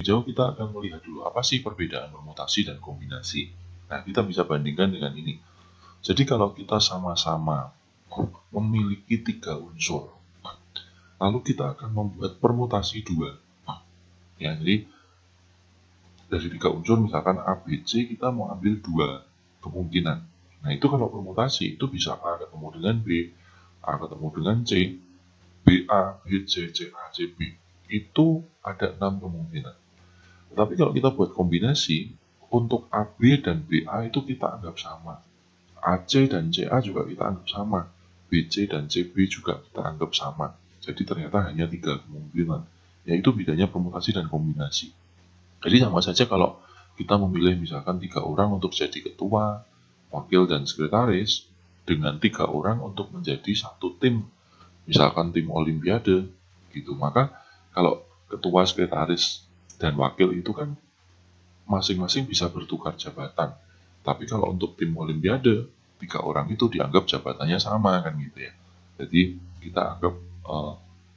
jauh kita akan melihat dulu apa sih perbedaan permutasi dan kombinasi. Nah, kita bisa bandingkan dengan ini. Jadi kalau kita sama-sama memiliki 3 unsur, lalu kita akan membuat permutasi 2. Ya, jadi dari 3 unsur misalkan A, B, C, kita mau ambil 2 kemungkinan. Nah, itu kalau permutasi itu bisa A ketemu dengan B, A ketemu dengan C, B A, B C, C A, C B. Itu ada 6 kemungkinan. Tapi kalau kita buat kombinasi, untuk A, B, dan B A itu kita anggap sama. A, C, dan C A juga kita anggap sama. B, C, dan C B juga kita anggap sama. Jadi ternyata hanya 3 kemungkinan, yaitu bedanya permutasi dan kombinasi. Jadi sama saja kalau kita memilih misalkan 3 orang untuk jadi ketua, wakil, dan sekretaris, dengan 3 orang untuk menjadi satu tim, misalkan tim olimpiade, gitu. Maka kalau ketua, sekretaris, dan wakil itu kan masing-masing bisa bertukar jabatan. Tapi kalau untuk tim olimpiade, 3 orang itu dianggap jabatannya sama kan gitu ya. Jadi kita anggap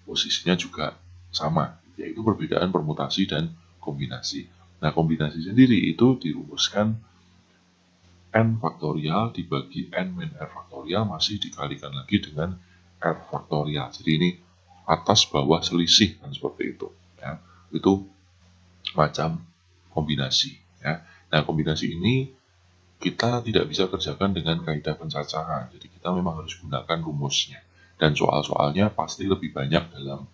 posisinya juga sama, yaitu perbedaan permutasi dan kombinasi. Nah, kombinasi sendiri itu dirumuskan n faktorial dibagi n min r faktorial masih dikalikan lagi dengan r faktorial. Jadi ini atas bawah selisih kan seperti itu ya. Itu macam kombinasi ya. Nah, kombinasi ini kita tidak bisa kerjakan dengan kaidah pencacahan. Jadi kita memang harus gunakan rumusnya. Dan soal-soalnya pasti lebih banyak dalam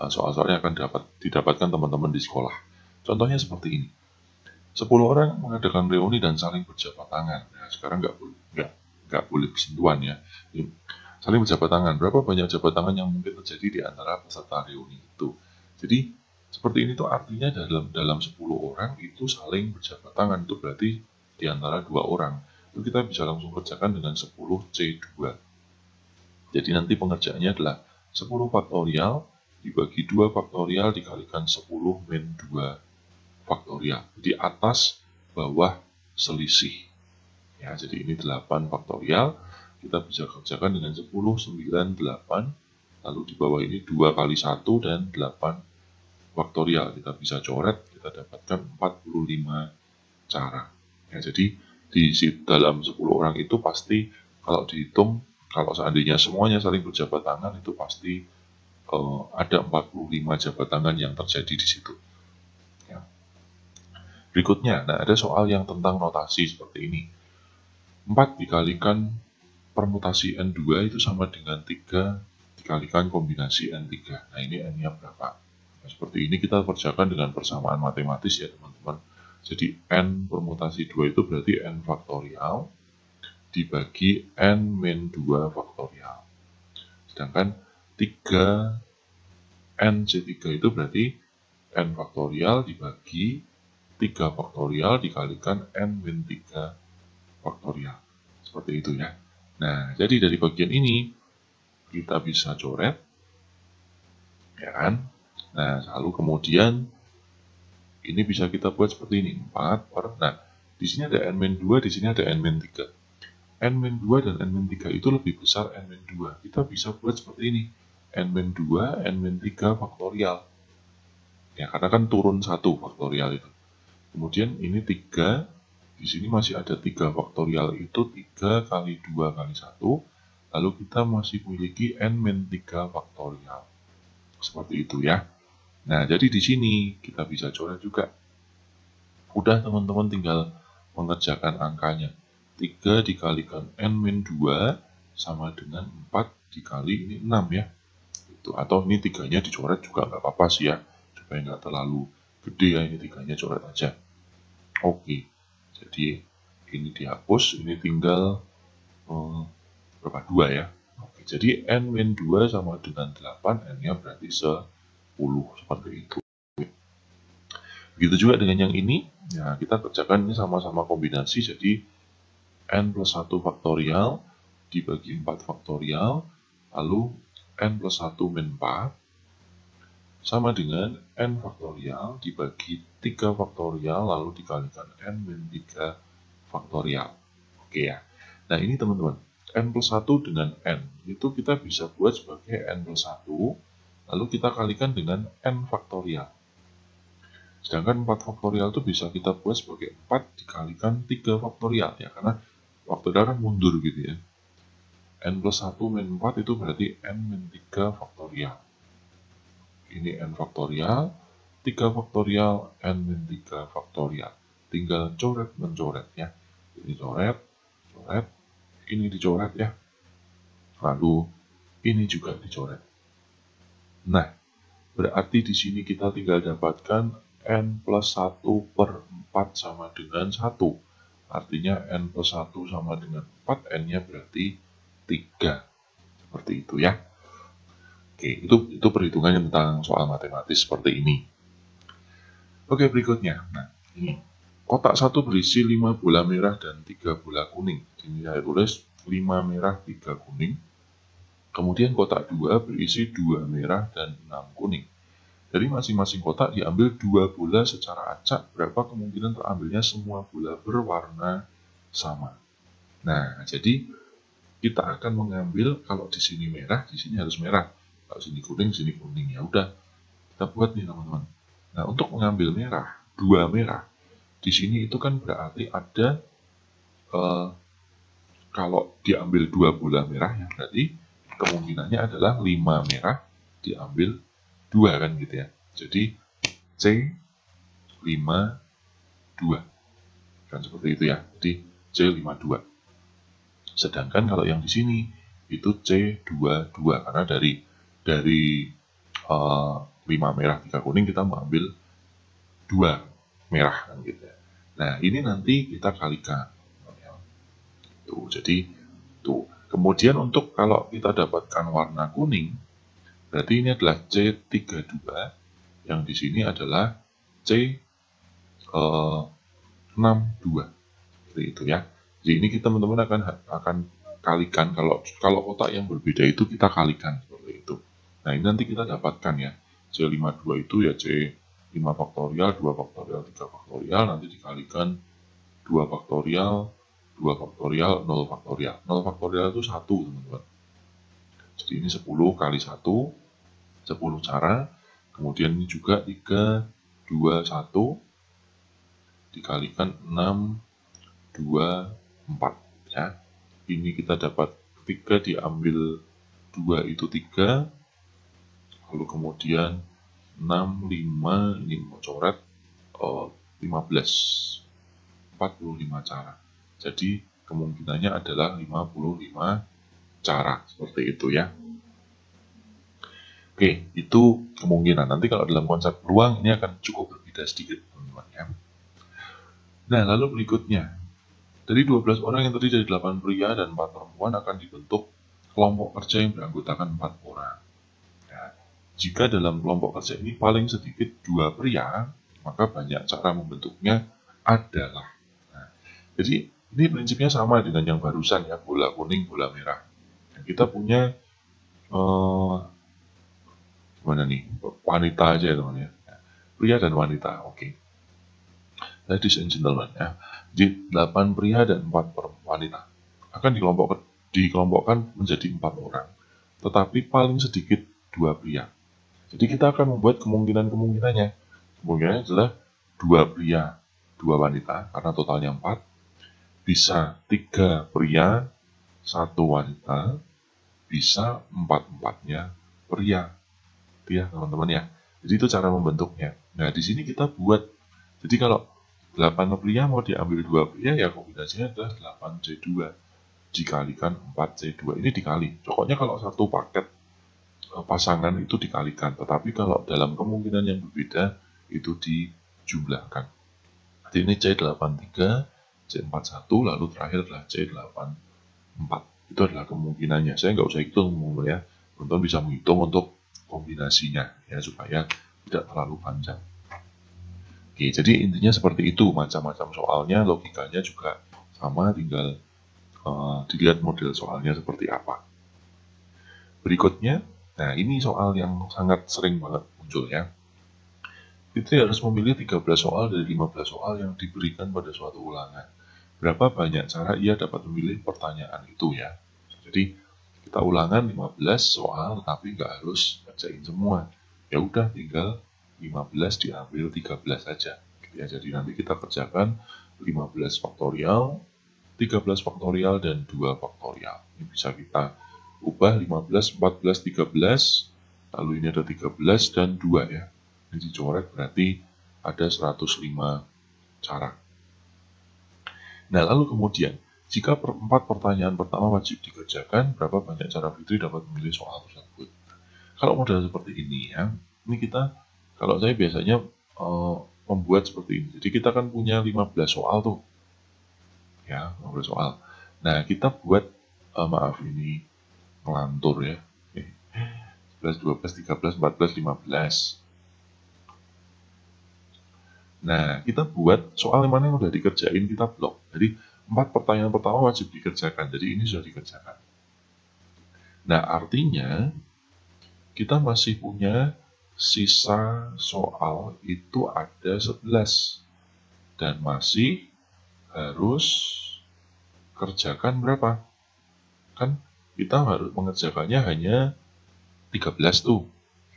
soal-soal yang akan didapatkan teman-teman di sekolah. Contohnya seperti ini. 10 orang mengadakan reuni dan saling berjabat tangan. Nah, sekarang nggak boleh bersentuhan ya. Saling berjabat tangan. Berapa banyak jabat tangan yang mungkin terjadi di antara peserta reuni itu? Jadi seperti ini tuh artinya dalam 10 orang itu saling berjabat tangan. Itu berarti di antara 2 orang. Itu kita bisa langsung kerjakan dengan 10C2. Jadi nanti pengerjaannya adalah 10 faktorial dibagi 2 faktorial dikalikan 10 min 2 faktorial. Jadi atas bawah selisih. Ya, jadi ini 8 faktorial. Kita bisa kerjakan dengan 10, 9, 8. Lalu di bawah ini 2 kali 1 dan 8 faktorial. Kita bisa coret, kita dapatkan 45 cara. Ya, jadi di dalam 10 orang itu pasti kalau dihitung, kalau seandainya semuanya saling berjabat tangan, itu pasti ada 45 jabat tangan yang terjadi di situ. Ya. Berikutnya, nah ada soal yang tentang notasi seperti ini. 4 dikalikan permutasi N2 itu sama dengan 3 dikalikan kombinasi N3. Nah ini N-nya berapa? Nah, seperti ini kita kerjakan dengan persamaan matematis ya teman-teman. Jadi N permutasi 2 itu berarti N faktorial dibagi N min 2 faktorial. Sedangkan 3 NC3 itu berarti N faktorial dibagi 3 faktorial dikalikan N min 3 faktorial. Seperti itu ya. Nah, jadi dari bagian ini kita bisa coret. Ya kan? Nah, lalu kemudian ini bisa kita buat seperti ini. 4 per, nah, di sini ada N-2, di sini ada N-3. N-2 dan N-3 itu lebih besar N-2. Kita bisa buat seperti ini. N-2, N-3 faktorial. Ya, karena kan turun 1 faktorial itu. Kemudian ini 3, di sini masih ada 3 faktorial itu 3 kali 2 kali 1. Lalu kita masih memiliki N-3 faktorial. Seperti itu ya. Nah, jadi di sini kita bisa coret juga. Udah teman-teman tinggal mengerjakan angkanya. 3 dikalikan N-2 sama dengan 4 dikali ini 6 ya. Itu. Atau ini 3-nya dicoret juga nggak apa-apa sih ya. Supaya nggak terlalu gede ya, ini 3-nya coret aja. Oke. Jadi ini dihapus, ini tinggal berapa? 2 ya. Oke, jadi N-2 sama dengan 8, N-nya berarti 10. Seperti itu. Begitu juga dengan yang ini, ya kita kerjakan ini sama-sama kombinasi, jadi N plus 1 faktorial dibagi 4 faktorial, lalu N plus 1 min 4, sama dengan N faktorial dibagi 3 faktorial, lalu dikalikan N min 3 faktorial. Oke ya, nah ini teman-teman, N plus 1 dengan N, itu kita bisa buat sebagai N plus 1, lalu kita kalikan dengan N faktorial. Sedangkan 4 faktorial itu bisa kita buat sebagai 4 dikalikan 3 faktorial ya, karena faktorial kan mundur gitu ya. N plus 1 min 4 itu berarti N min 3 faktorial. Ini N faktorial, 3 faktorial, N min 3 faktorial. Tinggal coret mencoret ya. Ini coret, coret, ini dicoret ya. Lalu ini juga dicoret. Nah, berarti di sini kita tinggal dapatkan N plus 1 per 4 sama dengan 1. Artinya N plus 1 sama dengan 4, N-nya berarti 3. Seperti itu ya. Oke, itu perhitungannya tentang soal matematis seperti ini. Oke, berikutnya. Nah, ini. Kotak 1 berisi 5 bola merah dan 3 bola kuning. Ini saya tulis 5 merah, 3 kuning. Kemudian kotak 2 berisi 2 merah dan 6 kuning. Dari masing-masing kotak diambil 2 bola secara acak. Berapa kemungkinan terambilnya semua bola berwarna sama? Nah, jadi kita akan mengambil, kalau di sini merah, di sini harus merah. Kalau sini kuning, sini kuning. Ya udah, kita buat nih teman-teman. Nah, untuk mengambil merah, 2 merah, di sini itu kan berarti ada kalau diambil 2 bola merah ya berarti kemungkinannya adalah 5 merah diambil 2 kan gitu ya. Jadi C 5 2 kan seperti itu ya. Jadi C 5 2. Sedangkan kalau yang di sini itu C 2 2 karena dari 5 merah 3 kuning kita mengambil 2 merah kan gitu ya. Nah, ini nanti kita kalikan. Tuh, jadi tuh. Kemudian untuk kalau kita dapatkan warna kuning, berarti ini adalah C32, yang di sini adalah C62. Seperti itu ya. Jadi ini kita teman-teman akan kalikan, kalau kotak yang berbeda itu kita kalikan seperti itu. Nah, ini nanti kita dapatkan ya. C52 itu ya C5 faktorial, 2 faktorial, 3 faktorial, nanti dikalikan 2 faktorial, 2 faktorial, 0 faktorial. 0 faktorial itu 1, teman-teman. Jadi ini 10 kali 1, 10 cara. Kemudian ini juga 3, 2, 1, dikalikan 6, 2, 4. Ya. Ini kita dapat 3 diambil 2 itu 3. Lalu kemudian 6, 5, ini mau coret 15. 45 cara. Jadi kemungkinannya adalah 55 cara. Seperti itu ya. Oke, itu kemungkinan. Nanti kalau dalam konsep peluang ini akan cukup berbeda sedikit, teman-teman ya. Nah, lalu berikutnya. Dari 12 orang yang terdiri dari 8 pria dan 4 perempuan akan dibentuk kelompok kerja yang beranggotakan 4 orang. Nah, jika dalam kelompok kerja ini paling sedikit 2 pria, maka banyak cara membentuknya adalah. Nah, jadi ini prinsipnya sama dengan yang barusan ya, bola kuning, bola merah. Nah, kita punya gimana nih, wanita aja ya teman ya, pria dan wanita, oke. Ladies and gentlemen ya, di 8 pria dan 4 wanita akan dikelompokkan menjadi 4 orang, tetapi paling sedikit 2 pria. Jadi kita akan membuat kemungkinannya. Kemungkinannya adalah 2 pria, 2 wanita, karena totalnya 4, bisa 3 pria, 1 wanita, bisa 4-4-nya pria. Itu ya teman-teman ya. Jadi itu cara membentuknya. Nah, di sini kita buat. Jadi kalau 8 pria mau diambil 2 pria, ya kombinasinya adalah 8C2 dikalikan 4C2. Ini dikali. Pokoknya kalau satu paket pasangan itu dikalikan. Tetapi kalau dalam kemungkinan yang berbeda, itu dijumlahkan. Jadi ini C83, C41, lalu terakhir adalah C84. Itu adalah kemungkinannya. Saya nggak usah hitung ya. Teman-teman bisa menghitung untuk kombinasinya ya, supaya tidak terlalu panjang. Oke, jadi intinya seperti itu, macam-macam soalnya, logikanya juga sama, tinggal dilihat model soalnya seperti apa. Berikutnya, nah ini soal yang sangat sering banget muncul ya. Fitri harus memilih 13 soal dari 15 soal yang diberikan pada suatu ulangan. Berapa banyak cara ia dapat memilih pertanyaan itu ya. Jadi kita ulangan 15 soal, tapi nggak harus ngerjain semua. Ya udah, tinggal 15 diambil 13 saja. Ya, jadi nanti kita kerjakan 15 faktorial, 13 faktorial, dan 2 faktorial. Ini bisa kita ubah 15, 14, 13, lalu ini ada 13 dan 2 ya. Ini dicoret berarti ada 105 cara. Nah, lalu kemudian, jika 4 pertanyaan pertama wajib dikerjakan, berapa banyak cara Fitri dapat memilih soal tersebut? Kalau model seperti ini ya, ini kita, kalau saya biasanya membuat seperti ini. Jadi kita kan punya 15 soal tuh. Ya, 15 soal. Nah, kita buat, maaf ini ngelantur ya. 11, 12, 13, 14, 15. Nah, kita buat soal yang mana yang udah dikerjain, kita blok. Jadi, 4 pertanyaan pertama wajib dikerjakan. Jadi, ini sudah dikerjakan. Nah, artinya, kita masih punya sisa soal itu ada 11. Dan masih harus kerjakan berapa? Kan kita harus mengerjakannya hanya 13 tuh.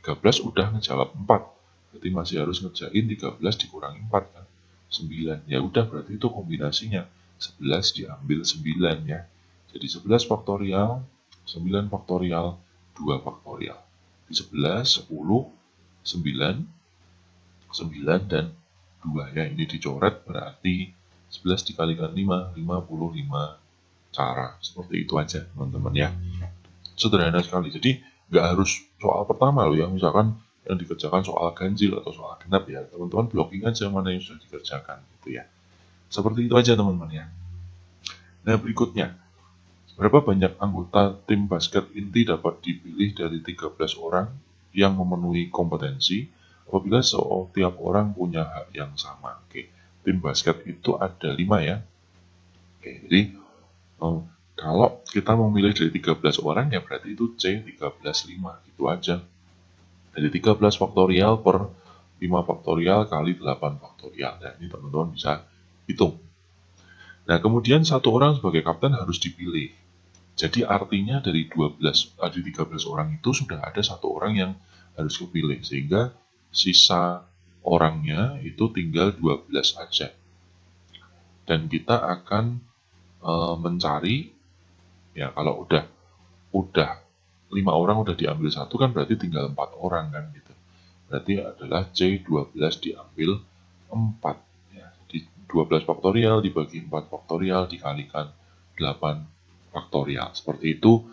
13 udah ngejawab 4. Berarti masih harus ngerjain 13 dikurangi 4 kan. 9. Ya udah berarti itu kombinasinya. 11 diambil 9 ya. Jadi 11 faktorial, 9 faktorial, 2 faktorial. Di 11, 10, 9, 9 dan 2 ya. Ini dicoret berarti 11 dikalikan 5, 55 cara. Seperti itu aja teman-teman ya. Sederhana sekali. Jadi nggak harus soal pertama loh ya. Misalkan yang dikerjakan soal ganjil atau soal genap ya. Teman-teman blocking aja mana yang sudah dikerjakan gitu ya. Seperti itu aja teman-teman ya. Nah berikutnya. Berapa banyak anggota tim basket inti dapat dipilih dari 13 orang yang memenuhi kompetensi apabila setiap orang punya hak yang sama. Oke. Tim basket itu ada 5 ya. Oke, jadi kalau kita memilih dari 13 orang ya berarti itu C 13,5 gitu aja. Jadi 13 faktorial per 5 faktorial kali 8 faktorial. Nah ini teman-teman bisa hitung. Nah kemudian satu orang sebagai kapten harus dipilih. Jadi artinya dari 13 orang itu sudah ada satu orang yang harus dipilih. Sehingga sisa orangnya itu tinggal 12 aja. Dan kita akan mencari ya kalau udah 5 orang udah diambil satu kan berarti tinggal 4 orang kan gitu. Berarti adalah C12 diambil 4 ya. Jadi 12 faktorial dibagi 4 faktorial dikalikan 8 faktorial. Seperti itu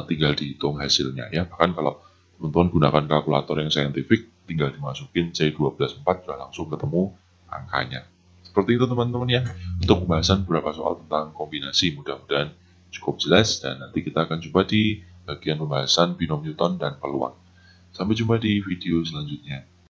tinggal dihitung hasilnya ya. Bahkan kalau teman-teman gunakan kalkulator yang saintifik tinggal dimasukin C12 4 sudah langsung ketemu angkanya. Seperti itu teman-teman ya, untuk pembahasan beberapa soal tentang kombinasi. Mudah-mudahan cukup jelas dan nanti kita akan coba di bagian pembahasan binom Newton dan peluang. Sampai jumpa di video selanjutnya.